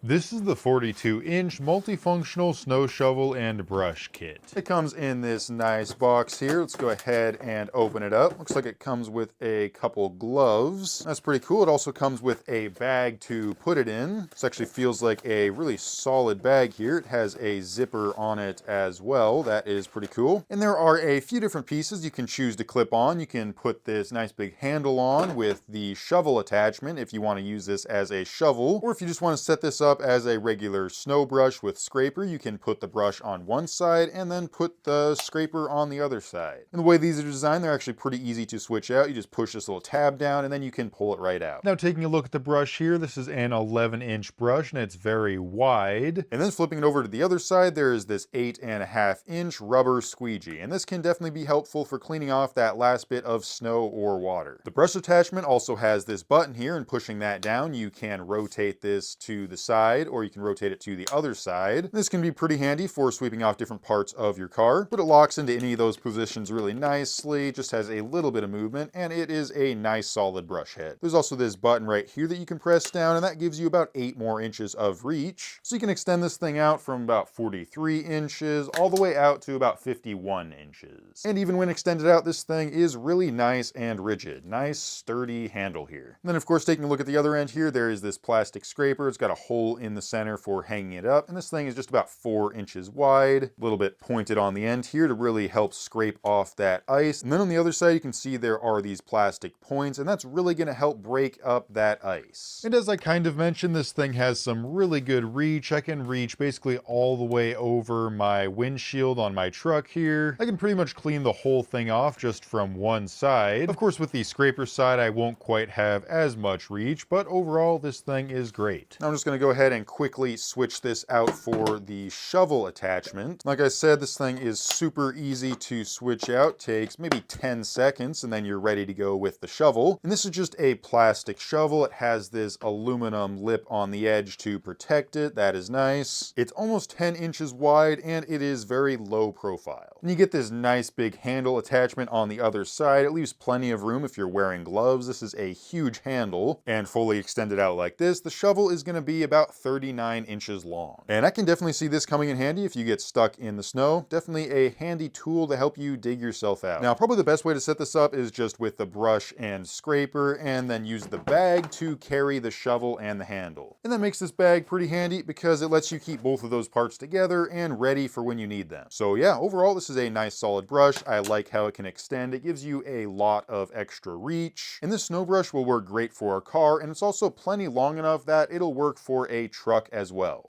This is the 42-inch multifunctional snow shovel and brush kit. It comes in this nice box here. Let's go ahead and open it up. Looks like it comes with a couple gloves. That's pretty cool. It also comes with a bag to put it in. This actually feels like a really solid bag here. It has a zipper on it as well. That is pretty cool. And there are a few different pieces you can choose to clip on. You can put this nice big handle on with the shovel attachment if you want to use this as a shovel, or if you just want to set this up as a regular snow brush with scraper, you can put the brush on one side and then put the scraper on the other side. And the way these are designed, they're actually pretty easy to switch out. You just push this little tab down and then you can pull it right out. Now taking a look at the brush here, this is an 11-inch brush and it's very wide. And then flipping it over to the other side, there is this 8.5-inch rubber squeegee. And this can definitely be helpful for cleaning off that last bit of snow or water. The brush attachment also has this button here, and pushing that down, you can rotate this to the side or you can rotate it to the other side. This can be pretty handy for sweeping off different parts of your car, but it locks into any of those positions really nicely, just has a little bit of movement, and it is a nice solid brush head. There's also this button right here that you can press down, and that gives you about 8 more inches of reach. So you can extend this thing out from about 43 inches all the way out to about 51 inches. And even when extended out, this thing is really nice and rigid. Nice sturdy handle here. And then of course, taking a look at the other end here, there is this plastic scraper. It's got a hole in the center for hanging it up, and this thing is just about 4 inches wide, a little bit pointed on the end here to really help scrape off that ice. And then on the other side, you can see there are these plastic points, and that's really going to help break up that ice. And as I kind of mentioned, this thing has some really good reach. I can reach basically all the way over my windshield on my truck here. I can pretty much clean the whole thing off just from one side. Of course, with the scraper side, I won't quite have as much reach, but overall, this thing is great. Now I'm just going to go ahead and quickly switch this out for the shovel attachment. Like I said, this thing is super easy to switch out. Takes maybe 10 seconds and then you're ready to go with the shovel. And this is just a plastic shovel. It has this aluminum lip on the edge to protect it. That is nice. It's almost 10 inches wide and it is very low profile. And you get this nice big handle attachment on the other side. It leaves plenty of room if you're wearing gloves. This is a huge handle, and fully extended out like this, the shovel is going to be about 39 inches long. And I can definitely see this coming in handy if you get stuck in the snow. Definitely a handy tool to help you dig yourself out. Now, probably the best way to set this up is just with the brush and scraper, and then use the bag to carry the shovel and the handle. And that makes this bag pretty handy because it lets you keep both of those parts together and ready for when you need them. So yeah, overall, this is a nice solid brush. I like how it can extend. It gives you a lot of extra reach. And this snow brush will work great for a car, and it's also plenty long enough that it'll work for a truck as well.